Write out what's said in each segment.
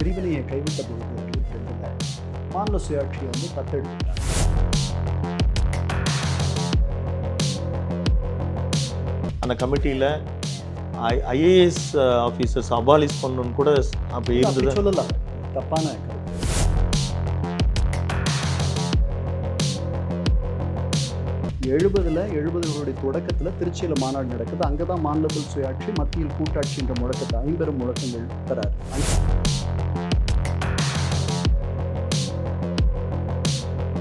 பிரிவினையை கைவிட்ட பொழுது 22ல் மாநில சுயாட்சியை வந்து தத்தெடுத்துட்டாங்க. அந்த கமிட்டியில் ஐஏஎஸ் ஆஃபீஸர்ஸ் அபாலிஷ் பண்ணணும்னு கூட அப்போ இருந்தது. சொல்லலாம், தப்பான கருத்து. எழுபதுகளுடைய தொடக்கத்தில் திருச்சியில் மாநாடு நடக்குது. அங்கே தான் மாநிலத்தில் சுயாட்சி, மத்தியில் கூட்டாட்சி என்ற முழக்கத்தை ஐம்பெரும் முழக்கங்கள் தராரு.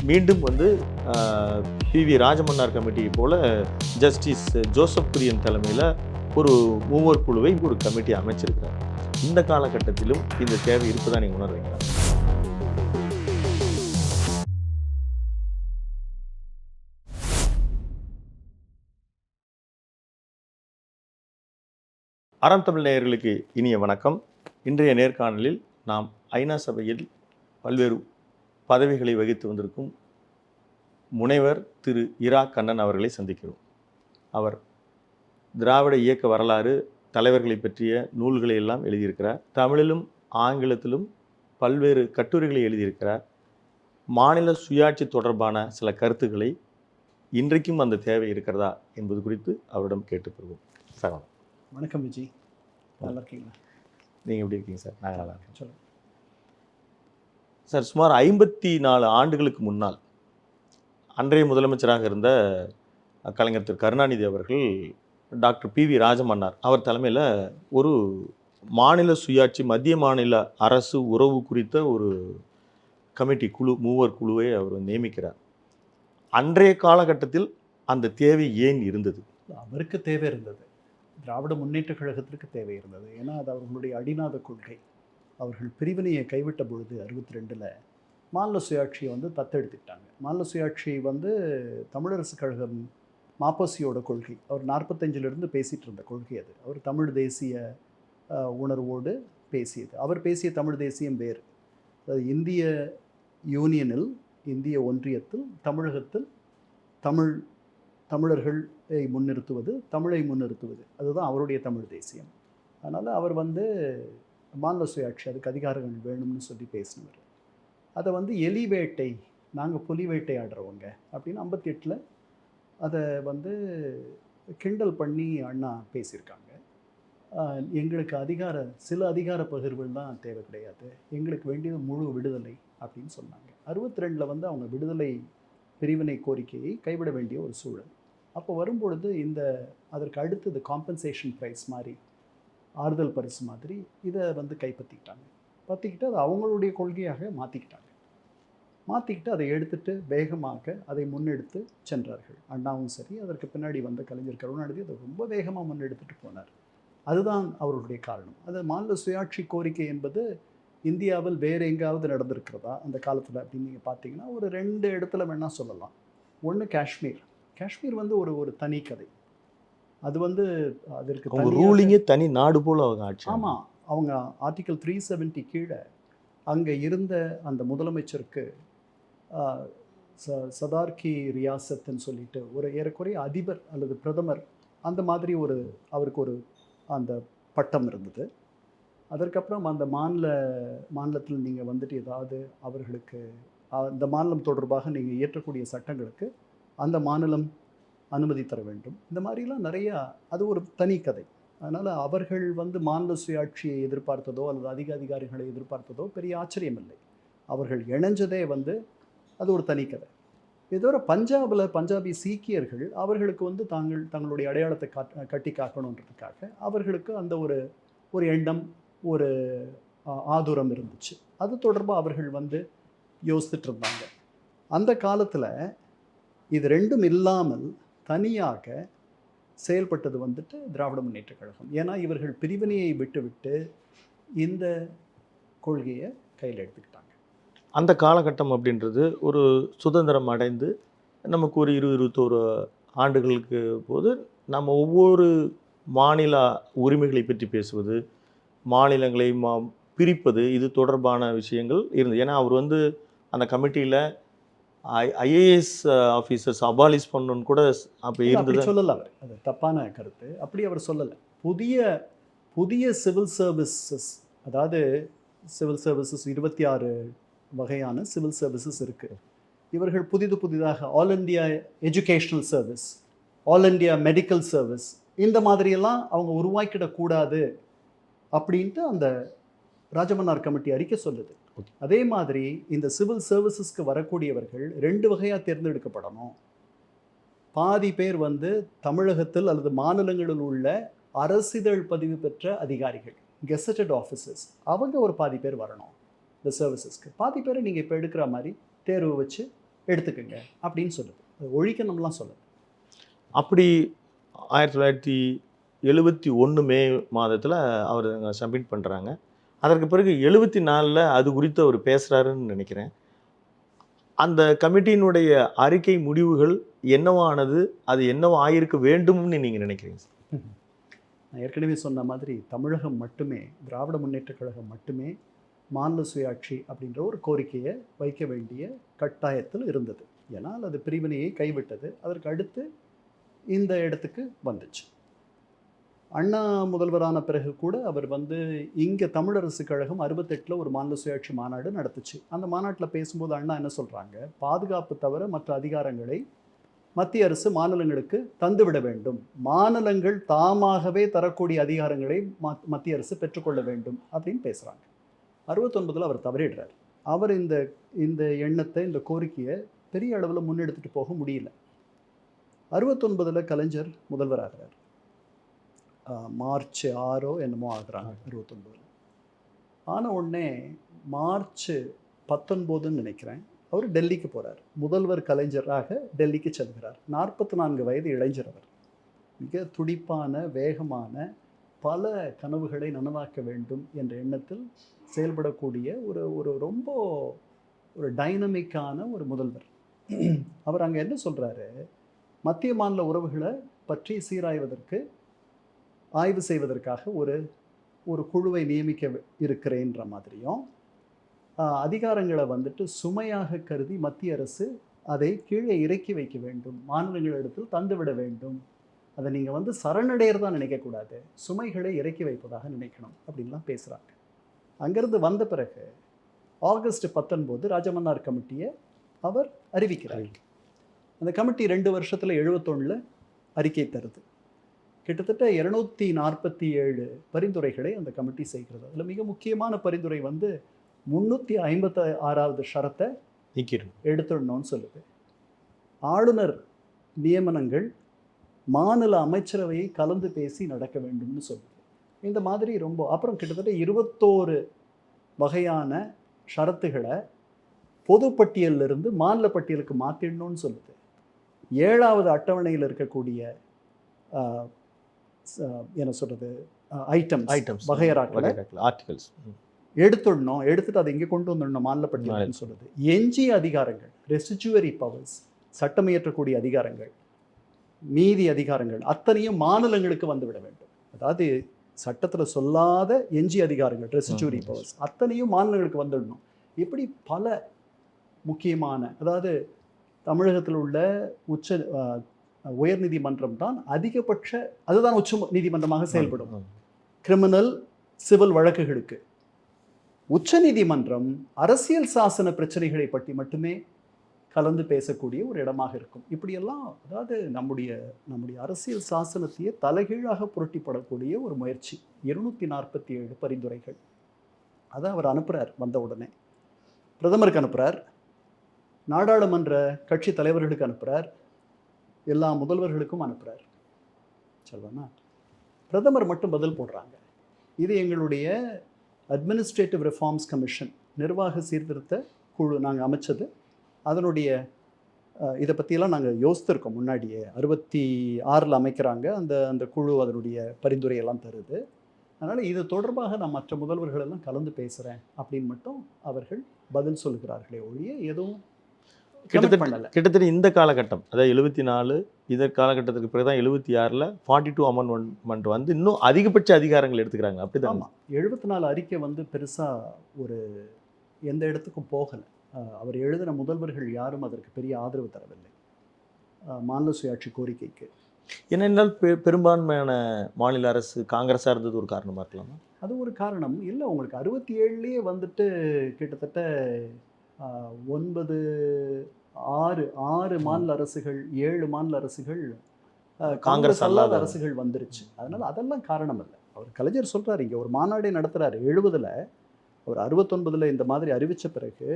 மீண்டும் வந்து PV ராஜமன்னார் கமிட்டியை போல ஜஸ்டிஸ் ஜோசப் குரியன் தலைமையில் ஒரு மூவர் குழுவை ஒரு கமிட்டி அமைச்சிருக்கிறார். இந்த காலகட்டத்திலும் இந்த தேவை இருப்பதா நீங்கள் உணர்றீங்களா? அறம் தமிழ் நேயர்களுக்கு இனிய வணக்கம். இன்றைய நேர்காணலில் நாம் ஐநா சபையில் பல்வேறு பதவிகளை வகித்து வந்திருக்கும் முனைவர் திரு இரா கண்ணன் அவர்களை சந்திக்கிறோம். அவர் திராவிட இயக்க வரலாறு, தலைவர்களை பற்றிய நூல்களை எல்லாம் எழுதியிருக்கிறார். தமிழிலும் ஆங்கிலத்திலும் பல்வேறு கட்டுரைகளை எழுதியிருக்கிறார். மாநில சுயாட்சி தொடர்பான சில கருத்துக்களை இன்றைக்கும் அந்த தேவை இருக்கிறதா என்பது குறித்து அவரிடம் கேட்டுக்கொள்வோம். சார் வணக்கம் விஜய், நல்லா இருக்கீங்களா? நீங்கள் எப்படி இருக்கீங்க சார்? நாங்கள் நல்லா இருக்கேன். சொல்லுங்கள் சார். சுமார் 54 ஆண்டுகளுக்கு முன்னால் அன்றைய முதலமைச்சராக இருந்த கலைஞர் திரு கருணாநிதி அவர்கள் டாக்டர் PV ராஜமன்னார் அவர் தலைமையில் ஒரு மாநில சுயாட்சி, மத்திய மாநில அரசு உறவு குறித்த ஒரு கமிட்டி குழு, மூவர் குழுவை அவர் நியமிக்கிறார். அன்றைய காலகட்டத்தில் அந்த தேவை ஏன் இருந்தது? அவருக்கு தேவை இருந்தது, திராவிட முன்னேற்ற கழகத்திற்கு தேவை இருந்தது. ஏன்னா அது அவர்களுடைய அடிநாத கொள்கை. அவர்கள் பிரிவினையை கைவிட்ட பொழுது 62ல் மாநில சுயாட்சியை வந்து தத்தெடுத்துக்கிட்டாங்க. மாநில சுயாட்சி வந்து தமிழரசு கழகம் மாப்போசியோட கொள்கை. அவர் 45லிருந்து பேசிகிட்டு இருந்த கொள்கை அது. அவர் தமிழ் தேசிய உணர்வோடு பேசியது. அவர் பேசிய தமிழ் தேசியம் வேறு. அது இந்திய யூனியனில், இந்திய ஒன்றியத்தில், தமிழகத்தில் தமிழர்களை முன்னிறுத்துவது, தமிழை முன்னிறுத்துவது, அதுதான் அவருடைய தமிழ் தேசியம். அதனால் அவர் வந்து மாநில சுயாட்சி, அதுக்கு அதிகாரங்கள் வேணும்னு சொல்லி பேசினவர். அதை வந்து எலி வேட்டை, நாங்கள் புலி வேட்டையாடுறவங்க அப்படின்னு 58ல் அதை வந்து கிண்டல் பண்ணி அண்ணா பேசியிருக்காங்க. எங்களுக்கு சில அதிகார பகிர்வுகள் தான் தேவை கிடையாது, எங்களுக்கு வேண்டியது முழு விடுதலை அப்படின்னு சொன்னாங்க. 62ல் வந்து அவங்க விடுதலை பிரிவினை கோரிக்கையை கைவிட வேண்டிய ஒரு சூழல். அப்போ வரும்பொழுது அதற்கு அடுத்தது காம்பன்சேஷன் ப்ரைஸ் மாதிரி, ஆறுதல் பரிசு மாதிரி இதை வந்து பற்றிக்கிட்டு அதை அவங்களுடைய கொள்கையாக மாற்றிக்கிட்டு அதை எடுத்துகிட்டு வேகமாக அதை முன்னெடுத்து சென்றார்கள். அண்ணாவும் சரி, அதற்கு பின்னாடி வந்த கலைஞர் கருணாநிதி அதை ரொம்ப வேகமாக முன்னெடுத்துட்டு போனார். அதுதான் அவர்களுடைய காரணம். அது மாநில சுயாட்சி கோரிக்கை என்பது இந்தியாவில் வேறு எங்காவது நடந்திருக்கிறதா அந்த காலத்தில் அப்படின்னு நீங்கள் பார்த்தீங்கன்னா ஒரு 2 இடத்துல வேணால் சொல்லலாம். ஒன்று காஷ்மீர் வந்து ஒரு தனி கதை. அது வந்து அதற்கு ரூலிங்கே தனி நாடு போல் அவங்க ஆட்சி. ஆமாம், அவங்க ஆர்டிகல் 370 கீழே அங்கே இருந்த அந்த முதலமைச்சருக்கு சதார்கி ரியாசத்துன்னு சொல்லிட்டு ஒரு ஏறக்குறைய அதிபர் அல்லது பிரதமர் அந்த மாதிரி அவருக்கு அந்த பட்டம் இருந்தது. அதற்கப்புறம் அந்த மாநிலத்தில் நீங்கள் வந்துட்டு ஏதாவது அவர்களுக்கு அந்த மாநிலம் தொடர்பாக நீங்கள் இயற்றக்கூடிய சட்டங்களுக்கு அந்த மாநிலம் அனுமதி தர வேண்டும். இந்த மாதிரிலாம் நிறையா, அது ஒரு தனி கதை. அதனால் அவர்கள் வந்து மாநில சுயாட்சியை எதிர்பார்த்ததோ அல்லது அதிகாரிகளை எதிர்பார்த்ததோ பெரிய ஆச்சரியம் இல்லை. அவர்கள் இணைஞ்சதே வந்து அது ஒரு தனி கதை. இதோட பஞ்சாபி சீக்கியர்கள் அவர்களுக்கு வந்து தங்களுடைய அடையாளத்தை கட்டி காக்கணுன்றதுக்காக அவர்களுக்கு அந்த ஒரு எண்ணம், ஒரு ஆதுரம் இருந்துச்சு. அது தொடர்பாக அவர்கள் வந்து யோசிச்சுட்டு இருந்தாங்க. அந்த காலத்தில் இது ரெண்டும் இல்லாமல் தனியாக செயல்பட்டது வந்துட்டு திராவிட முன்னேற்ற கழகம். ஏன்னா இவர்கள் பிரிவினையை விட்டு இந்த கொள்கையை கையில் எடுத்துக்கிட்டாங்க. அந்த காலகட்டம் அப்படின்றது ஒரு சுதந்திரம் அடைந்து நமக்கு ஒரு 20-21 ஆண்டுகளுக்கு போது நம்ம ஒவ்வொரு மாநில உரிமைகளை பற்றி பேசுவது, மாநிலங்களை பிரிப்பது, இது தொடர்பான விஷயங்கள் இருந்தது. ஏன்னா அவர் வந்து அந்த கமிட்டியில் ஐஏஎஸ் ஆஃபீஸர்ஸ் அபாலிஷ் பண்ணணும்னு கூட அப்போ இருந்தது. சொல்லலை, அது தப்பான கருத்து. அப்படி அவர் சொல்லலை. புதிய சிவில் சர்வீசஸ், அதாவது சிவில் சர்வீசஸ் 26 வகையான சிவில் சர்வீசஸ் இருக்குது. இவர்கள் புதிதாக all India educational service, all India medical service, இந்த மாதிரியெல்லாம் அவங்க உருவாக்கிடக்கூடாது அப்படின்ட்டு அந்த ராஜமன்னார் கமிட்டி அறிக்கை சொல்லுது. அதே மாதிரி இந்த சிவில் சர்வீசஸ்க்கு வரக்கூடியவர்கள் 2 வகையாக தேர்ந்தெடுக்கப்படணும். பாதி பேர் வந்து தமிழகத்தில் அல்லது மாநிலங்களில் உள்ள அரசிதழ் பதிவு பெற்ற அதிகாரிகள், கெசட்டட் ஆஃபீஸர்ஸ், அவங்க ஒரு பாதி பேர் வரணும் இந்த சர்வீசஸ்க்கு. பாதி பேரை நீங்கள் இப்போ எடுக்கிற மாதிரி தேர்வு வச்சு எடுத்துக்கோங்க அப்படின்னு சொல்லுது. அது ஒழிக்கணும்லாம் சொல்லுது. அப்படி 1971 மே மாதத்தில் அவர் சப்மிட் பண்ணுறாங்க. அதற்கு பிறகு 74 அது குறித்து அவர் பேசுகிறாருன்னு நினைக்கிறேன். அந்த கமிட்டியினுடைய அறிக்கை முடிவுகள் என்னவானது, அது என்னவா ஆயிருக்க வேண்டும்னு நீங்கள் நினைக்கிறீங்க? நான் ஏற்கனவே சொன்ன மாதிரி தமிழகம் மட்டுமே, திராவிட முன்னேற்றக் கழகம் மட்டுமே மாநில சுயாட்சி அப்படின்ற ஒரு கோரிக்கையை வைக்க வேண்டிய கட்டாயத்தில் இருந்தது. ஏன்னால் அது பிரிவினையை கைவிட்டது. அதற்கு அடுத்து இந்த இடத்துக்கு வந்துச்சு. அண்ணா முதல்வரான பிறகு கூட அவர் வந்து இங்கே தமிழரசு கழகம் 68 ஒரு மாநில சுயாட்சி மாநாடு நடத்துச்சு. அந்த மாநாட்டில் பேசும்போது அண்ணா என்ன சொல்கிறாங்க, பாதுகாப்பு தவிர மற்ற அதிகாரங்களை மத்திய அரசு மாநிலங்களுக்கு தந்துவிட வேண்டும், மாநிலங்கள் தாமாகவே தரக்கூடிய அதிகாரங்களை மத்திய அரசு பெற்றுக்கொள்ள வேண்டும் அப்படின்னு பேசுகிறாங்க. 69 அவர் தவறிடுறார். அவர் இந்த எண்ணத்தை, இந்த கோரிக்கையை பெரிய அளவில் முன்னெடுத்துட்டு போக முடியல. 69 கலைஞர் முதல்வராகிறார். மார்ச் 6 என்னமோ ஆகுறாங்க 69. ஆன உடனே மார்ச் 19 நினைக்கிறேன் அவர் டெல்லிக்கு போகிறார். முதல்வர் கலைஞராக டெல்லிக்கு செல்கிறார். 44 வயது இளைஞர் அவர். மிக துடிப்பான, வேகமான, பல கனவுகளை நனவாக்க வேண்டும் என்ற எண்ணத்தில் செயல்படக்கூடிய ஒரு ரொம்ப ஒரு டைனமிக்கான ஒரு முதல்வர். அவர் அங்கே என்ன சொல்கிறாரு, மத்திய மாநில உறவுகளை பற்றி சீராய்வதற்கு, ஆய்வு செய்வதற்காக ஒரு குழுவை நியமிக்க இருக்கிறேன்ற மாதிரியும், அதிகாரங்களை வந்துட்டு சுமையாக கருதி மத்திய அரசு அதை கீழே இறக்கி வைக்க வேண்டும், மாநிலங்களிடத்தில் தந்துவிட வேண்டும், அதை நீங்கள் வந்து சரணடைகிறதா நினைக்கக்கூடாது, சுமைகளை இறக்கி வைப்பதாக நினைக்கணும் அப்படின்லாம் பேசுகிறாங்க. அங்கேருந்து வந்த பிறகு ஆகஸ்ட் 19 ராஜமன்னார் கமிட்டியை அவர் அறிவிக்கிறார். அந்த கமிட்டி 2 வருஷத்தில் 71 அறிக்கை தருது. கிட்டத்தட்ட 247 பரிந்துரைகளை அந்த கமிட்டி செய்கிறது. அதில் மிக முக்கியமான பரிந்துரை வந்து 356வது ஷரத்தை எடுத்துடணும்னு சொல்லுது. ஆளுநர் நியமனங்கள் மாநில அமைச்சரவையை கலந்து பேசி நடக்க வேண்டும்னு சொல்லுது. இந்த மாதிரி ரொம்ப அப்புறம் கிட்டத்தட்ட 21 வகையான ஷரத்துகளை பொதுப்பட்டியலிருந்து மாநில பட்டியலுக்கு மாற்றிடணும்னு சொல்லுது. 7வது அட்டவணையில் இருக்கக்கூடிய என்ன சொல்கிறது ஐட்டம்ஸ் வகையறாக்களை ஆர்டிகல்ஸ் எடுத்துடணும், எடுத்துட்டு அதை இங்கே கொண்டு வந்துடணும் மாநில பட்டியல்னு சொல்லுது. எஞ்சிய அதிகாரங்கள், ரெசிஜுவரி பவர்ஸ், சட்டம் இயற்றக்கூடிய அதிகாரங்கள், மீதி அதிகாரங்கள் அத்தனையும் மாநிலங்களுக்கு வந்துவிட வேண்டும். அதாவது சட்டத்தில் சொல்லாத எஞ்சிய அதிகாரங்கள், ரெசிஜுவரி பவர்ஸ் அத்தனையும் மாநிலங்களுக்கு வந்துடணும். இப்படி பல முக்கியமான, அதாவது தமிழகத்தில் உள்ள உயர் நீதிமன்றம் தான் அதிகபட்ச, அதுதான் உச்ச நீதிமன்றமாக செயல்படும் கிரிமினல் சிவில் வழக்குகளுக்கு. உச்ச நீதிமன்றம் அரசியல் சாசன பிரச்சனைகளை பற்றி மட்டுமே கலந்து பேசக்கூடிய ஒரு இடமாக இருக்கும். இப்படியெல்லாம் அதாவது நம்முடைய அரசியல் சாசனத்தையே தலைகீழாக புரட்டிப்படக்கூடிய ஒரு முயற்சி. 247 பரிந்துரைகள் அதை அவர் அனுப்புகிறார். வந்த உடனே பிரதமருக்கு அனுப்புகிறார், நாடாளுமன்ற கட்சி தலைவர்களுக்கு அனுப்புகிறார், எல்லா முதல்வர்களுக்கும் அனுப்புகிறார். சொல்லுவேன்னா பிரதமர் மட்டும் பதில் போடுறாங்க. இது எங்களுடைய அட்மினிஸ்ட்ரேட்டிவ் ரிஃபார்ம்ஸ் கமிஷன், நிர்வாக சீர்திருத்த குழு நாங்கள் அமைச்சது. அதனுடைய இதை பற்றியெல்லாம் நாங்கள் யோசித்திருக்கோம் முன்னாடியே. 66 அமைக்கிறாங்க அந்த குழு, அதனுடைய பரிந்துரையெல்லாம் தருது. அதனால் இது தொடர்பாக நான் மற்ற முதல்வர்களெல்லாம் கலந்து பேசுகிறேன் அப்படின்னு மட்டும் அவர்கள் பதில் சொல்கிறார்களே ஒழிய எதுவும் கிட்டத்தட்ட இந்த காலகட்டம், அதாவது 74 இதற்கு காலகட்டத்துக்கு பிறகு தான் 76 42 அமெண்ட்மெண்ட் வந்து இன்னும் அதிகபட்ச அதிகாரங்கள் எடுத்துக்கிறாங்க. அப்படிதான். ஆமாம், 74 அறிக்கை வந்து பெருசாக ஒரு எந்த இடத்துக்கும் போகலை. அவர் எழுதின முதல்வர்கள் யாரும் அதற்கு பெரிய ஆதரவு தரவில்லை மாநில சுயாட்சி கோரிக்கைக்கு. ஏனென்றால் பெரும்பான்மையான மாநில அரசு காங்கிரஸாக இருந்தது ஒரு காரணமாக இருக்கலாமா? அது ஒரு காரணம். இல்லை, உங்களுக்கு 67லயே வந்துட்டு கிட்டத்தட்ட 9, 6 மாநில அரசுகள், 7 மாநில அரசுகள் காங்கிரஸ் அல்லாத அரசுகள் வந்துருச்சு. அதனால அதெல்லாம் காரணம் இல்லை. அவர் கலைஞர் சொல்றாரு, இங்கே ஒரு மாநாடே நடத்துறாரு 70ல். அவர் 69ல் இந்த மாதிரி அறிவித்த பிறகு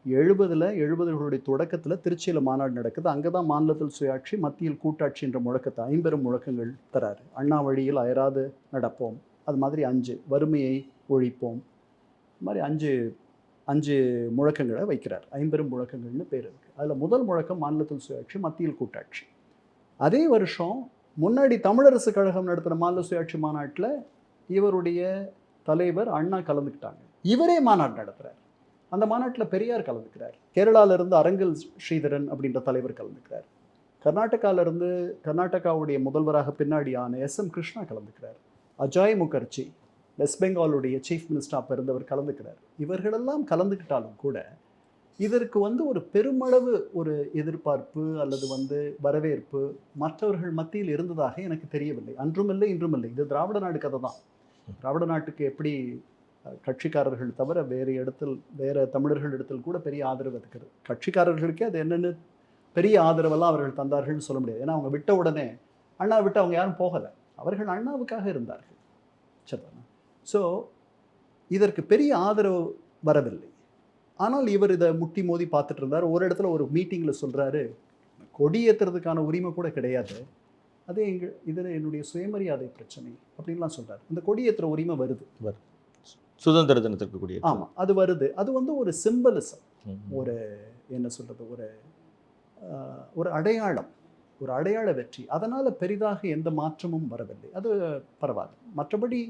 70களுடைய தொடக்கத்தில் திருச்சியில் மாநாடு நடக்குது. அங்கே தான் மாநிலத்தில் சுயாட்சி, மத்தியில் கூட்டாட்சி என்ற முழக்கத்தை 50 முழக்கங்கள் தராரு. அண்ணா வழியில் அயராது நடப்போம், அது மாதிரி 5 வறுமையை ஒழிப்போம், இது மாதிரி 5 முழக்கங்களை வைக்கிறார். 50 முழக்கங்கள்னு பேர் இருக்குது. அதில் முதல் முழக்கம் மாநிலத்தில் சுயாட்சி, மத்தியில் கூட்டாட்சி. அதே வருஷம் முன்னாடி தமிழரசு கழகம் நடத்தின மாநில சுயாட்சி மாநாட்டில் இவருடைய தலைவர் அண்ணா கலந்துக்கிட்டாங்க. இவரே மாநாடு நடத்துகிறார். அந்த மாநாட்டில் பெரியார் கலந்துக்கிறார். கேரளாவிலிருந்து அரங்கல் ஸ்ரீதரன் அப்படின்ற தலைவர் கலந்துக்கிறார். கர்நாடகாவிலிருந்து கர்நாடகாவுடைய முதல்வராக பின்னாடி ஆன SM கிருஷ்ணா கலந்துக்கிறார். அஜாய் முகர்ஜி வெஸ்ட் பெங்காலுடைய சீஃப் மினிஸ்டராக இருந்தவர் கலந்துக்கிறார். இவர்களெல்லாம் கலந்துக்கிட்டாலும் கூட இதற்கு ஒரு பெருமளவு ஒரு எதிர்பார்ப்பு அல்லது வரவேற்பு மற்றவர்கள் மத்தியில் இருந்ததாக எனக்கு தெரியவில்லை. அன்றும் இல்லை, இன்றும் இல்லை. இது திராவிட நாடு கதை தான். திராவிட நாட்டுக்கு எப்படி கட்சிக்காரர்கள் தவிர வேறு தமிழர்கள் இடத்தில் கூட பெரிய ஆதரவு இருக்கிறது. கட்சிக்காரர்களுக்கே அது என்னென்னு பெரிய ஆதரவெல்லாம் அவர்கள் தந்தார்கள்னு சொல்ல முடியாது. ஏன்னா அவங்க விட்ட உடனே அண்ணா விட்டு அவங்க யாரும் போகலை. அவர்கள் அண்ணாவுக்காக இருந்தார்கள். சரிதானா? ஸோ இதற்கு பெரிய ஆதரவு வரவில்லை. ஆனால் இவர் இதை முட்டி மோதி பார்த்துட்டு இருந்தார். ஒரு இடத்துல ஒரு மீட்டிங்கில் சொல்கிறாரு, கொடி ஏற்றுறதுக்கான உரிமை கூட கிடையாது, அதே இதில் என்னுடைய சுயமரியாதை பிரச்சனை அப்படின்லாம் சொல்கிறார். இந்த கொடி ஏற்றுற உரிமை வருது, சுதந்திர தினத்திற்கு கூடிய. ஆமாம், அது வருது. அது ஒரு சிம்பலிசம், ஒரு என்ன சொல்கிறது, ஒரு அடையாளம், ஒரு அடையாள வெற்றி. அதனால் பெரிதாக எந்த மாற்றமும் வரவில்லை. அது பரவாயில்ல. மற்றபடி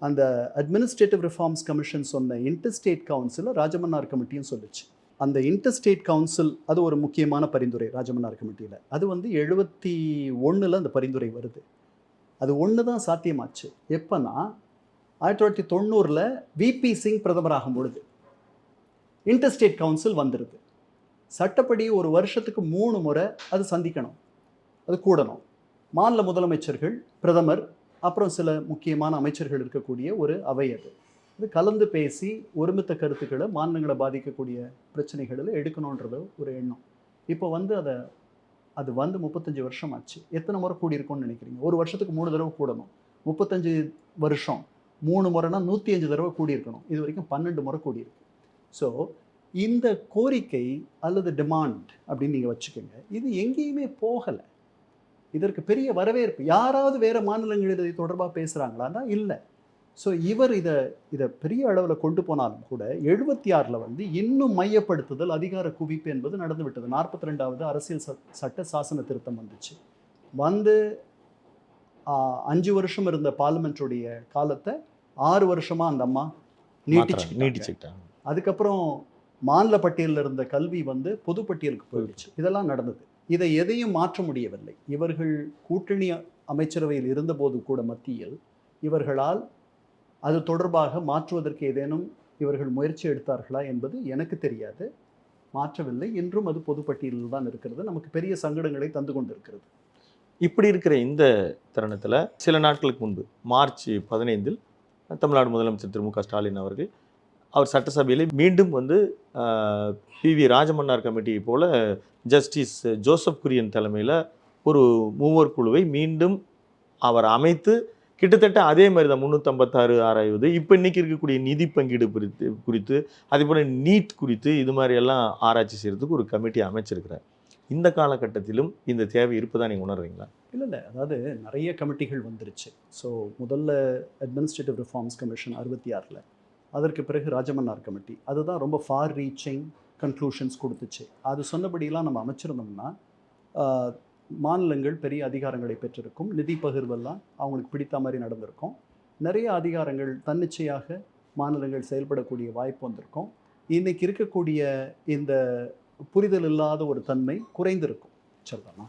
அந்த அட்மினிஸ்ட்ரேட்டிவ் ரிஃபார்ம்ஸ் கமிஷன் சொன்ன இன்டர்ஸ்டேட் கவுன்சிலை ராஜமன்னார் கமிட்டியும் சொல்லிச்சு. அந்த இன்டர்ஸ்டேட் கவுன்சில் அது ஒரு முக்கியமான பரிந்துரை ராஜமன்னார் கமிட்டியில். அது 71ல் அந்த பரிந்துரை வருது. அது ஒன்று தான் சாத்தியமாச்சு. எப்போனா 1990ல் VP சிங் பிரதமராகும் பொழுது இன்டர்ஸ்டேட் கவுன்சில் வந்துடுது. சட்டப்படி ஒரு வருஷத்துக்கு 3 முறை அது சந்திக்கணும், அது கூடணும். மாநில முதலமைச்சர்கள், பிரதமர், அப்புறம் சில முக்கியமான அமைச்சர்கள் இருக்கக்கூடிய ஒரு அவை. அது கலந்து பேசி ஒருமித்த கருத்துக்களை மாநிலங்களை பாதிக்கக்கூடிய பிரச்சனைகளில் எடுக்கணுன்றது ஒரு எண்ணம். இப்போ அது 35 வருஷம் ஆச்சு. எத்தனை முறை கூடியிருக்கும்னு நினைக்கிறீங்க? ஒரு வருஷத்துக்கு 3 தடவை கூடணும். 35 வருஷம் 3 முறைனா 105 தடவை கூடியிருக்கணும். இது வரைக்கும் 12 முறை கூடியிருக்கு. ஸோ இந்த கோரிக்கை அல்லது டிமாண்ட் அப்படின்னு நீங்கள் வச்சுக்கோங்க, இது எங்கேயுமே போகலை. இதற்கு பெரிய வரவேற்பு. யாராவது வேறு மாநிலங்கள் இதை தொடர்பாக பேசுகிறாங்களான்னா இல்லை. ஸோ இவர் இதை பெரிய அளவில் கொண்டு போனாலும் கூட 76ல் இன்னும் மையப்படுத்துதல், அதிகார குவிப்பு என்பது நடந்து விட்டது. 42வது அரசியல் சட்ட சாசன திருத்தம் வந்துச்சு. 5 வருஷம் இருந்த பார்லிமெண்ட்டுடைய காலத்தை 6 வருஷமாக அந்த அம்மா நீட்டிச்சுக்கிட்டாங்க. அதுக்கப்புறம் மாநில பட்டியலில் இருந்த கல்வி பொது பட்டியலுக்கு போயிடுச்சு. இதெல்லாம் நடந்தது. இதை எதையும் மாற்ற முடியவில்லை. இவர்கள் கூட்டணி அமைச்சரவையில் இருந்தபோது கூட மத்தியில் இவர்களால் அது தொடர்பாக மாற்றுவதற்கு ஏதேனும் இவர்கள் முயற்சி எடுத்தார்களா என்பது எனக்கு தெரியாது. மாற்றவில்லை. இன்றும் அது பொதுப்பட்டியலில் தான் இருக்கிறது. நமக்கு பெரிய சங்கடங்களை தந்து கொண்டிருக்கிறது. இப்படி இருக்கிற இந்த தருணத்தில் சில நாட்களுக்கு முன்பு மார்ச் 15 தமிழ்நாடு முதலமைச்சர் திரு மு.க. ஸ்டாலின் அவர்கள் அவர் சட்டசபையில் மீண்டும் PV ராஜமன்னார் கமிட்டியை போல ஜஸ்டிஸ் ஜோசப் குரியன் தலைமையில் ஒரு மூவர் குழுவை மீண்டும் அவர் அமைத்து கிட்டத்தட்ட அதே மாதிரி தான் 356 ஆராய்வது, இப்போ இன்றைக்கி இருக்கக்கூடிய நிதி பங்கீடு குறித்து அதே போல் நீட் குறித்து இது மாதிரி எல்லாம் ஆராய்ச்சி செய்கிறதுக்கு ஒரு கமிட்டி அமைச்சிருக்கிறார். இந்த காலகட்டத்திலும் இந்த தேவை இருப்பதா நீங்கள் உணர்றீங்களா? இல்லை, அதாவது நிறைய கமிட்டிகள் வந்துருச்சு. ஸோ முதல்ல அட்மினிஸ்ட்ரேட்டிவ் ரிஃபார்ம்ஸ் கமிஷன் 66ல், அதற்கு பிறகு ராஜமன்னார் கமிட்டி. அதுதான் ரொம்ப ஃபார் ரீச்சிங் கன்க்ளூஷன்ஸ் கொடுத்துச்சு. அது சொன்னபடியெல்லாம் நம்ம அமைச்சிருந்தோம்னா மாநிலங்கள் பெரிய அதிகாரங்களை பெற்றிருக்கும். நிதி பகிர்வெல்லாம் அவங்களுக்கு பிடித்த மாதிரி நடந்திருக்கும். நிறைய அதிகாரங்கள் தன்னிச்சையாக மாநிலங்கள் செயல்படக்கூடிய வாய்ப்பு வந்திருக்கும். இன்றைக்கி இருக்கக்கூடிய இந்த புரிதல் இல்லாத ஒரு தன்மை குறைந்திருக்கும். சரிதானா?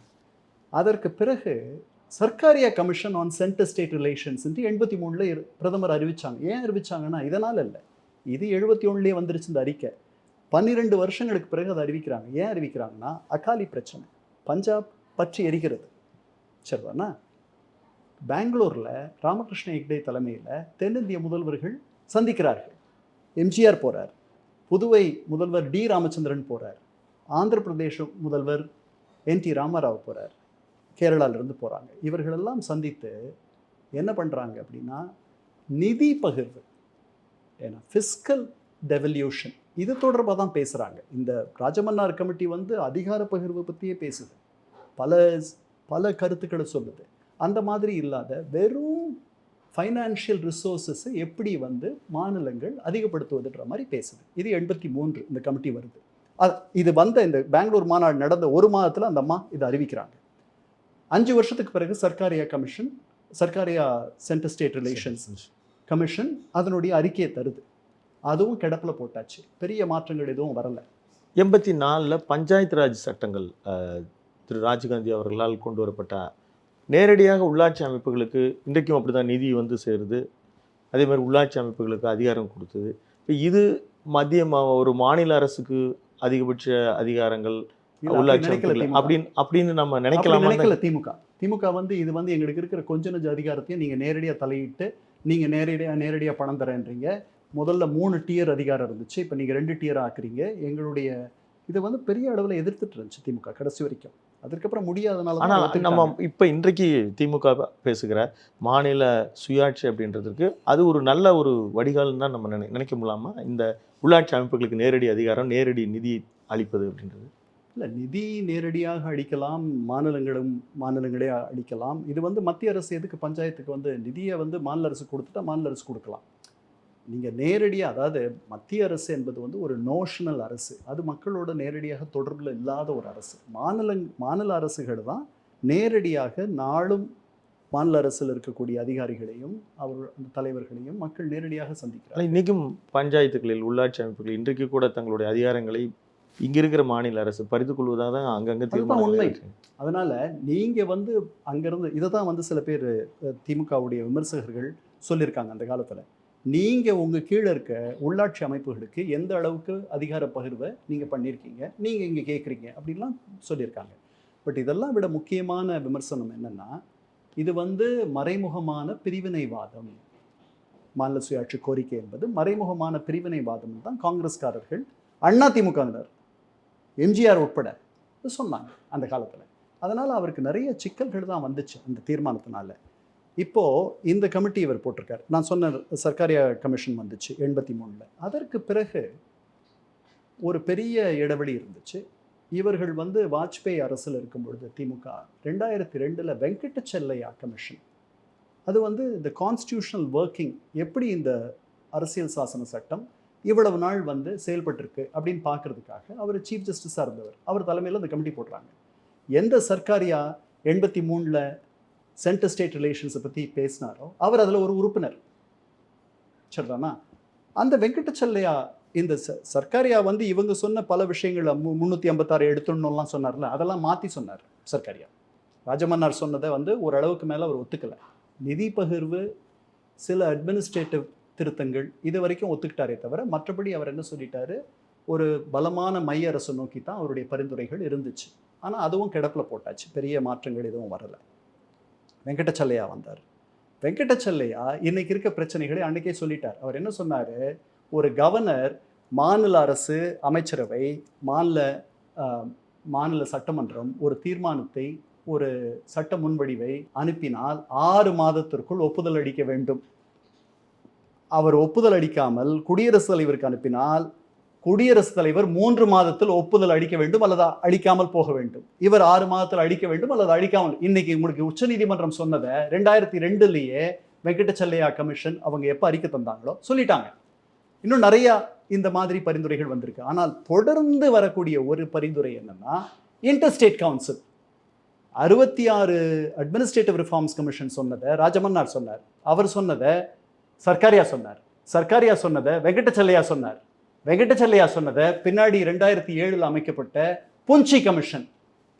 அதற்கு பிறகு Sarkaria commission on centre state relations 83ல் பிரதமர் அறிவித்தாங்க. ஏன் அறிவித்தாங்கன்னா இதனால் இல்லை, இது 71லேயே வந்துருச்சு இந்த அறிக்கை. 12 வருஷங்களுக்கு பிறகு அதை அறிவிக்கிறாங்க. ஏன் அறிவிக்கிறாங்கன்னா அகாலி பிரச்சனை, பஞ்சாப் பற்றி எரிகிறது. சரிதானா? பெங்களூரில் ராமகிருஷ்ண ஹெக்டே தலைமையில் தென்னிந்திய முதல்வர்கள் சந்திக்கிறார்கள். எம்ஜிஆர் போகிறார், புதுவை முதல்வர் டி ராமச்சந்திரன் போகிறார், ஆந்திர பிரதேச முதல்வர் என் டி ராமராவ் போகிறார், கேரளாவிலிருந்து போகிறாங்க. இவர்களெல்லாம் சந்தித்து என்ன பண்ணுறாங்க அப்படின்னா நிதி பகிர்வு, ஏன்னா ஃபிஸ்கல் டெவல்யூஷன் இது தொடர்பாக தான் பேசுகிறாங்க. இந்த ராஜமன்னார் கமிட்டி வந்து அதிகார பகிர்வு பற்றியே பேசுது, பல கருத்துக்களை சொல்லுது. அந்த மாதிரி இல்லாத வெறும் ஃபைனான்ஷியல் ரிசோர்ஸஸை எப்படி வந்து மாநிலங்கள் அதிகப்படுத்துவதுன்ற மாதிரி பேசுது. இது 83 இந்த கமிட்டி வருது. இது வந்த இந்த பெங்களூர் மாநாடு நடந்த ஒரு மாதத்தில் அந்த அம்மா இதை அறிவிக்கிறாங்க. 5 வருஷத்துக்கு பிறகு Sarkaria centre state relations commission அதனுடைய அறிக்கையை தருது. அதுவும் கிடப்பில் போட்டாச்சு, பெரிய மாற்றங்கள் எதுவும் வரலை. 84 பஞ்சாயத்து ராஜ் சட்டங்கள் திரு ராஜீவ்காந்தி அவர்களால் கொண்டு வரப்பட்ட நேரடியாக உள்ளாட்சி அமைப்புகளுக்கு இன்றைக்கும் அப்படி தான் நிதி வந்து சேருது. அதே மாதிரி உள்ளாட்சி அமைப்புகளுக்கு அதிகாரம் கொடுத்தது. இப்போ இது ஒரு மாநில அரசுக்கு அதிகபட்ச அதிகாரங்கள் உள்ளாட்சி அமைப்புகள் அப்படின்னு நம்ம நினைக்கல. திமுக வந்து இது வந்து எங்களுக்கு இருக்கிற கொஞ்ச நெஞ்ச அதிகாரத்தையும் நீங்கள் நேரடியாக தலையிட்டு நீங்கள் நேரடியாக பணம் தரேன்றீங்க. முதல்ல 3 டியர் அதிகாரம் இருந்துச்சு, இப்போ நீங்கள் 2 டியர் ஆக்குறீங்க. எங்களுடைய இதை வந்து பெரிய அளவில் எதிர்த்துட்டு இருந்துச்சு திமுக கடைசி வரைக்கும். அதுக்கப்புறம் முடியாதனால. ஆனால் நம்ம இப்போ இன்றைக்கு திமுக பேசுகிற மாநில சுயாட்சி அப்படின்றதுக்கு அது ஒரு நல்ல ஒரு வடிகால்னு தான் நம்ம நினைக்க முடியாமா? இந்த உள்ளாட்சி அமைப்புகளுக்கு நேரடி அதிகாரம், நேரடி நிதி அளிப்பது அப்படின்றது இல்லை, நிதி நேரடியாக அளிக்கலாம், மாநிலங்களே அளிக்கலாம். இது வந்து மத்திய அரசு எதுக்கு பஞ்சாயத்துக்கு வந்து நிதியை வந்து மாநில அரசு கொடுத்துட்டா மாநில அரசு கொடுக்கலாம். நீங்கள் நேரடியாக, அதாவது மத்திய அரசு என்பது வந்து ஒரு நோஷனல் அரசு, அது மக்களோட நேரடியாக தொடர்பில் இல்லாத ஒரு அரசு. மாநில அரசுகள் தான் நேரடியாக நாளும் மாநில அரசில் இருக்கக்கூடிய அதிகாரிகளையும் அந்த தலைவர்களையும் மக்கள் நேரடியாக சந்திக்கிறார். இன்றைக்கும் பஞ்சாயத்துகளில் உள்ளாட்சி அமைப்புகள் இன்றைக்கு கூட தங்களுடைய அதிகாரங்களை இங்கே இருக்கிற மாநில அரசு பறித்து கொள்வதாக தான் அங்கங்கே தீர்மானம் உண்மை. அதனால் நீங்கள் வந்து அங்கேருந்து இதை தான் வந்து சில பேர் திமுகவுடைய விமர்சகர்கள் சொல்லியிருக்காங்க அந்த காலத்தில். நீங்கள் உங்கள் கீழே இருக்க உள்ளாட்சி அமைப்புகளுக்கு எந்த அளவுக்கு அதிகார பகிர்வை நீங்கள் பண்ணியிருக்கீங்க, நீங்கள் இங்கே கேட்குறீங்க அப்படின்லாம் சொல்லியிருக்காங்க. பட் இதெல்லாம் விட முக்கியமான விமர்சனம் என்னென்னா, இது வந்து மறைமுகமான பிரிவினைவாதம். மாநில சுயாட்சி கோரிக்கை என்பது மறைமுகமான பிரிவினைவாதம் தான் காங்கிரஸ்காரர்கள், அதிமுகவினர், எம்ஜிஆர் உட்பட சொன்னாங்க அந்த காலத்தில். அதனால் அவருக்கு நிறைய சிக்கல்கள் தான் வந்துச்சு அந்த தீர்மானத்தினால. இப்போது இந்த கமிட்டி இவர் போட்டிருக்கார். நான் சொன்ன சர்க்காரியா கமிஷன் வந்துச்சு 83. அதற்கு பிறகு ஒரு பெரிய இடைவெளி இருந்துச்சு. இவர்கள் வந்து வாஜ்பேயி அரசில் இருக்கும் பொழுது திமுக 2002 வெங்கடச்செல்லையா கமிஷன், அது வந்து இந்த கான்ஸ்டியூஷனல் ஒர்க்கிங், எப்படி இந்த அரசியல் சாசன சட்டம் இவ்வளவு நாள் வந்து செயல்பட்டிருக்கு அப்படின்னு பார்க்கறதுக்காக அவர் சீஃப் ஜஸ்டிஸாக இருந்தவர். அவர் தலைமையில் அந்த கமிட்டி போடுறாங்க. எந்த சர்க்காரியா 83 சென்டர் ஸ்டேட் ரிலேஷன்ஸை பற்றி பேசினாரோ அவர் அதில் ஒரு உறுப்பினர். சரிதானா? அந்த வெங்கடச்செல்லையா இந்த சர்க்காரியா வந்து இவங்க சொன்ன பல விஷயங்கள் 356 எடுத்துடணும்லாம் சொன்னார்ல, அதெல்லாம் மாற்றி சொன்னார் சர்க்காரியா. ராஜமன்னார் சொன்னதை வந்து ஓரளவுக்கு மேலே அவர் ஒத்துக்கலை. நிதி பகிர்வு, சில அட்மினிஸ்ட்ரேட்டிவ் திருத்தங்கள் இது வரைக்கும் ஒத்துக்கிட்டாரே தவிர மற்றபடி அவர் என்ன சொல்லிட்டாரு, ஒரு பலமான மைய அரசு நோக்கி தான் அவருடைய பரிந்துரைகள் இருந்துச்சு. ஆனால் அதுவும் கிடப்பில் போட்டாச்சு, பெரிய மாற்றங்கள் எதுவும் வரலை. வெங்கடச்செல்லையா வந்தார். வெங்கடச்செல்லையா இன்னைக்கு இருக்க பிரச்சனைகளை அன்றைக்கே சொல்லிட்டார். அவர் என்ன சொன்னார், ஒரு கவர்னர் மாநில அரசு, அமைச்சரவை, மாநில சட்டமன்றம் ஒரு தீர்மானத்தை, ஒரு சட்ட முன்வடிவை அனுப்பினால் 6 மாதத்திற்குள் ஒப்புதல் அளிக்க வேண்டும். அவர் ஒப்புதல் அளிக்காமல் குடியரசுத் தலைவருக்கு அனுப்பினால் குடியரசுத் தலைவர் 3 மாதத்தில் ஒப்புதல் அளிக்க வேண்டும் அல்லது அளிக்காமல் போக வேண்டும். இவர் 6 மாதத்தில் அளிக்க வேண்டும் அல்லது அளிக்காமல். இன்னைக்கு உங்களுக்கு உச்சநீதிமன்றம் சொன்னதை 2002 வெங்கடச்செல்லையா கமிஷன் அவங்க எப்போ அறிக்கை தந்தாங்களோ சொல்லிட்டாங்க. இன்னும் நிறையா இந்த மாதிரி பரிந்துரைகள் வந்திருக்கு. ஆனால் தொடர்ந்து வரக்கூடிய ஒரு பரிந்துரை என்னன்னா, interstate council 66 administrative reforms commission சொன்னதை ராஜமன்னார் சொன்னார், அவர் சொன்னதை சர்க்காரியா சொன்னார், சர்க்காரியா சொன்னதை வெங்கடச்செல்லையா சொன்னார், வெங்கடச்செல்லையா சொன்னதை பின்னாடி 2007 அமைக்கப்பட்ட புஞ்சி கமிஷன்,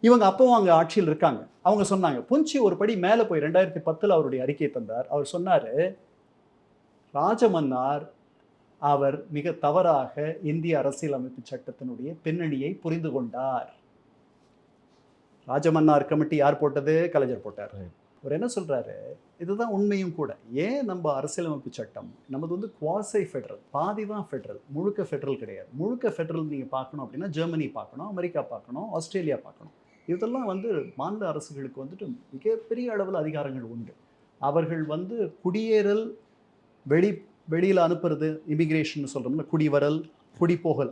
இவங்க அப்பவும் அங்கே ஆட்சியில் இருக்காங்க, அவங்க சொன்னாங்க. புஞ்சி ஒரு படி மேலே போய் 2010 அவருடைய அறிக்கையை தந்தார். அவர் சொன்னார், ராஜமன்னார் அவர் மிக தவறாக இந்திய அரசியலமைப்பு சட்டத்தினுடைய பின்னணியை புரிந்து கொண்டார். ராஜமன்னார் கமிட்டி யார் போட்டது? கலைஞர் போட்டார். அவர் என்ன சொல்றாரு, இதுதான் உண்மையும் கூட. ஏன் நம்ம அரசியலமைப்பு சட்டம் நமது வந்து குவாசை ஃபெடரல், பாதி தான் ஃபெடரல், முழுக்க ஃபெடரல் கிடையாது. முழுக்க ஃபெடரல் நீங்க பார்க்கணும் அப்படின்னா ஜெர்மனி பார்க்கணும், அமெரிக்கா பார்க்கணும், ஆஸ்திரேலியா பார்க்கணும். இதெல்லாம் வந்து மாநில அரசுகளுக்கு வந்துட்டு மிகப்பெரிய அளவில் அதிகாரங்கள் உண்டு. அவர்கள் வந்து குடியேறல், வெளியில அனுப்புறது, இமிகிரேஷன் சொல்றோம்ல, குடிவரல், குடிபோகல்,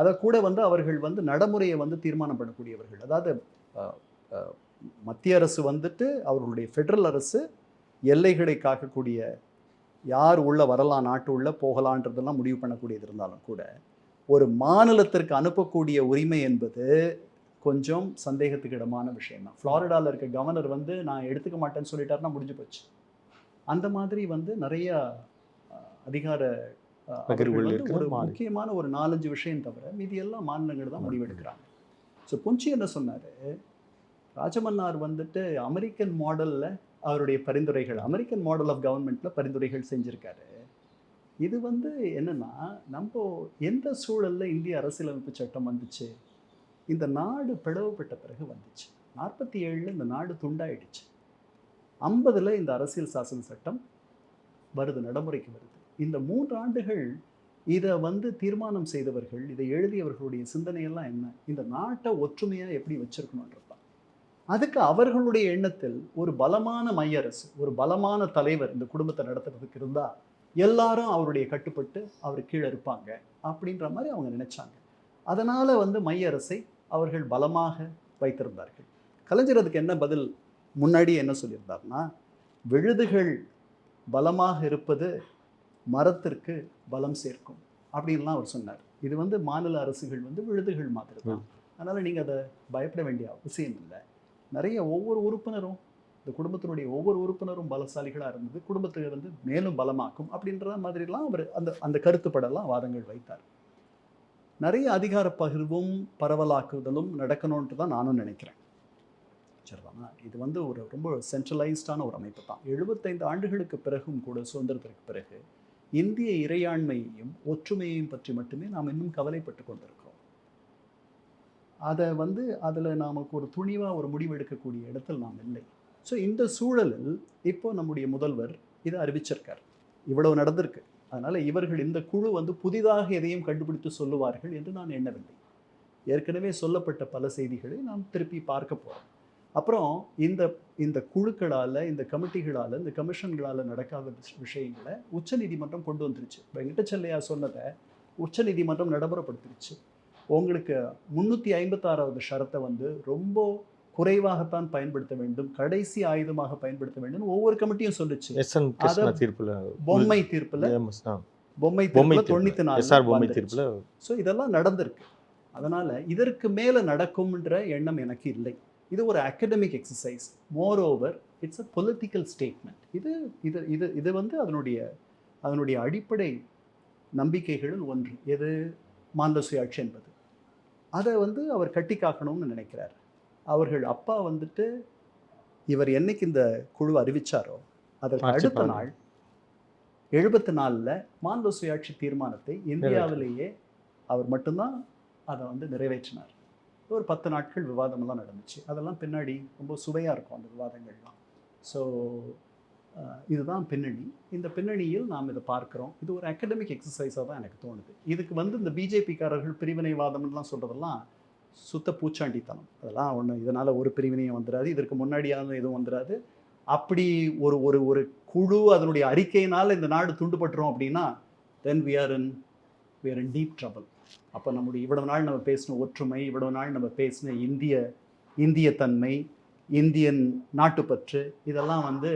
அதை கூட வந்து அவர்கள் வந்து நடைமுறையை வந்து தீர்மானம் பண்ணக்கூடியவர்கள். அதாவது மத்திய அரசு வந்துட்டு அவர்களுடைய ஃபெடரல் அரசு எல்லைகளை காக்கக்கூடிய, யார் உள்ள வரலாம், நாட்டு உள்ள போகலான்றதெல்லாம் முடிவு பண்ணக்கூடியது இருந்தாலும் கூட, ஒரு மாநிலத்திற்கு அனுப்பக்கூடிய உரிமை என்பது கொஞ்சம் சந்தேகத்துக்கு இடமான விஷயம் தான். ஃப்ளாரிடாவில் இருக்க கவர்னர் வந்து நான் எடுத்துக்க மாட்டேன்னு சொல்லிட்டாருன்னா முடிஞ்சு போச்சு. அந்த மாதிரி வந்து நிறைய அதிகார ஒரு முக்கியமான ஒரு 4-5 விஷயம் தவிர மீதி எல்லாம் மாநிலங்கள் தான் முடிவெடுக்கிறாங்க. ஸோ புஞ்சி என்ன சொன்னார், ராஜமன்னார் வந்துட்டு அமெரிக்கன் மாடலில் அவருடைய பரிந்துரைகள், அமெரிக்கன் மாடல் ஆஃப் கவர்மெண்ட்டில் பரிந்துரைகள் செஞ்சுருக்காரு. இது வந்து என்னென்னா, நம்ம எந்த சூழலில் இந்திய அரசியலமைப்பு சட்டம் வந்துச்சு, இந்த நாடு பிளவுபட்ட பிறகு வந்துச்சு. 47 இந்த நாடு துண்டாயிடுச்சு. 50 இந்த அரசியல் சாசன சட்டம் வருது, நடைமுறைக்கு வருது. இந்த 3 ஆண்டுகள் இதை வந்து தீர்மானம் செய்தவர்கள், இதை எழுதியவர்களுடைய சிந்தனையெல்லாம் என்ன, இந்த நாட்டை ஒற்றுமையாக எப்படி வச்சிருக்கணுன்றதான். அதுக்கு அவர்களுடைய எண்ணத்தில் ஒரு பலமான மைய அரசு, ஒரு பலமான தலைவர் இந்த குடும்பத்தை நடத்துறதுக்கு இருந்தால் எல்லாரும் அவருடைய கட்டுப்பட்டு அவர் கீழே இருப்பாங்க அப்படின்ற மாதிரி அவங்க நினைச்சாங்க. அதனால் வந்து மைய அரசை அவர்கள் பலமாக வைத்திருந்தார்கள். கலைஞர் அதுக்கு என்ன பதில் முன்னாடி என்ன சொல்லியிருந்தார்னா, விழுதுகள் பலமாக இருப்பது மரத்திற்கு பலம் சேர்க்கும் அப்படின்லாம் அவர் சொன்னார். இது வந்து மாநில அரசுகள் வந்து விழுதுகள் மாதிரி தான். அதனால் நீங்கள் அதை பயப்பட வேண்டிய அவசியம் இல்லை. நிறைய ஒவ்வொரு உறுப்பினரும், இந்த குடும்பத்தினுடைய ஒவ்வொரு உறுப்பினரும் பலசாலிகளாக இருந்தது, குடும்பத்தை வந்து மேலும் பலமாக்கும் அப்படின்ற மாதிரிலாம் அவர் அந்த கருத்துப்படலாம் வாதங்கள் வைத்தார். நிறைய அதிகார பகிர்வும் பரவலாக்குதலும் நடக்கணும்ன்ட்டு தான் நானும் நினைக்கிறேன். சரிதானா? இது வந்து ஒரு ரொம்ப சென்ட்ரலைஸ்டான ஒரு அமைப்பு தான். 75 ஆண்டுகளுக்கு பிறகும் கூட, சுதந்திரத்திற்கு பிறகு இந்திய இறையாண்மையையும் ஒற்றுமையையும் பற்றி மட்டுமே நாம் இன்னும் கவலைப்பட்டு கொண்டிருக்கிறோம். அதை வந்து அதில் நமக்கு ஒரு துணிவாக ஒரு முடிவெடுக்கக்கூடிய இடத்தில் நாம் இல்லை. ஸோ இந்த சூழலில் இப்போ நம்முடைய முதல்வர் இதை அறிவிச்சிருக்கார். இவ்வளவு நடந்திருக்கு. அதனால் இவர்கள் இந்த குழு வந்து புதிதாக எதையும் கண்டுபிடித்து சொல்லுவார்கள் என்று நான் எண்ணவில்லை. ஏற்கனவே சொல்லப்பட்ட பல செய்திகளை நாம் திருப்பி பார்க்க போகிறோம். அப்புறம் இந்த குழுக்களால், இந்த கமிட்டிகளால், இந்த கமிஷன்களால் நடக்காத விஷயங்களை உச்சநீதிமன்றம் கொண்டு வந்துருச்சு. வெங்கடச்செல்லையா சொன்னதை உச்சநீதிமன்றம் நடைமுறைப்படுத்திருச்சு. உங்களுக்கு 356வது ஷரத்தை வந்து ரொம்ப குறைவாகத்தான் பயன்படுத்த வேண்டும், கடைசி ஆயுதமாக பயன்படுத்த வேண்டும் ஒவ்வொரு கமிட்டியும் சொல்லுச்சு. பொம்மை தீர்ப்புல 94 ஸோ இதெல்லாம் நடந்திருக்கு. அதனால இதற்கு மேல நடக்கும்ன்ற எண்ணம் எனக்கு இல்லை. இது ஒரு academic exercise. More over it's a political statement. இது இது இது இது வந்து அதனுடைய அடிப்படை நம்பிக்கைகளில் ஒன்று. எது? மாநில சுயாட்சி என்பது. அதை வந்து அவர் கட்டி காக்கணும்னு நினைக்கிறார். அவர்கள் அப்பா வந்துட்டு இவர் என்னைக்கு இந்த குழு அறிவிச்சாரோ அதற்கு அடுத்த நாள் 74 மாநில சுயாட்சி தீர்மானத்தை இந்தியாவிலேயே அவர் மட்டும்தான் அதை வந்து நிறைவேற்றினார். ஒரு 10 நாட்கள் விவாதமெல்லாம் நடந்துச்சு. அதெல்லாம் பின்னாடி ரொம்ப சுவையாக இருக்கும் அந்த விவாதங்கள்லாம். ஸோ இதுதான் பின்னணி. இந்த பின்னணியில் நாம் இதை பார்க்குறோம். இது ஒரு அகடமிக் எக்ஸசைஸாக தான் எனக்கு தோணுது. இதுக்கு வந்து இந்த பிஜேபிக்காரர்கள் பிரிவினைவாதம்லாம் சொல்கிறதெல்லாம் சுத்த பூச்சாண்டித்தனம். அதெல்லாம் ஒன்று. இதனால் ஒரு பிரிவினையும் வந்துடாது, இதற்கு முன்னாடியான எதுவும் வந்துடாது. அப்படி ஒரு ஒரு ஒரு குழு அதனுடைய அறிக்கையினால் இந்த நாடு துண்டுபட்டுரும் அப்படின்னா தென் we are in deep trouble. அப்போ நம்முடைய இவ்வளவு நாள் நம்ம பேசின ஒற்றுமை, இவ்வளவு நாள் நம்ம பேசின இந்திய தன்மை, இந்தியன் நாட்டுப்பற்று, இதெல்லாம் வந்து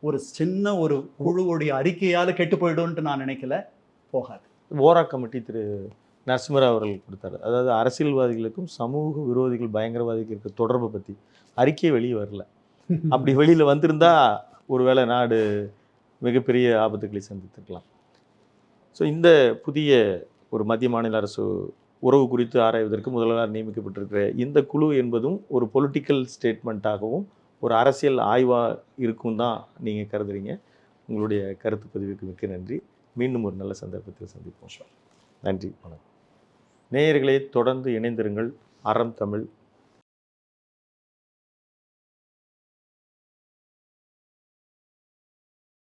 ஒரு சின்ன ஒரு குழுவுடைய அறிக்கையால் கெட்டு போயிடும்ன்ட்டு நான் நினைக்கல. போகாது. ஓரா கமிட்டி திரு நரசிம்மராவ் அவர்கள் கொடுத்தாரு. அதாவது அரசியல்வாதிகளுக்கும் சமூக விரோதிகள், பயங்கரவாதிகள் இருக்க தொடர்பை பற்றி அறிக்கை வெளியே வரல. அப்படி வெளியில் வந்திருந்தா ஒருவேளை நாடு மிகப்பெரிய ஆபத்துக்களை சந்தித்திருக்கலாம். ஸோ இந்த புதிய ஒரு மத்திய மாநில அரசு உறவு குறித்து ஆராய்வதற்கு முதல்வராக நியமிக்கப்பட்டிருக்கிற இந்த குழு என்பதும் ஒரு பொலிட்டிக்கல் ஸ்டேட்மெண்ட்டாகவும் ஒரு அரசியல் ஆய்வாக இருக்கும் தான் நீங்கள் கருதுறீங்க. உங்களுடைய கருத்து பதிவுக்கு மிக்க நன்றி. மீண்டும் ஒரு நல்ல சந்தர்ப்பத்தில் சந்திப்போம். நன்றி, வணக்கம். நேயர்களே, தொடர்ந்து இணைந்திருங்கள். அறம் தமிழ்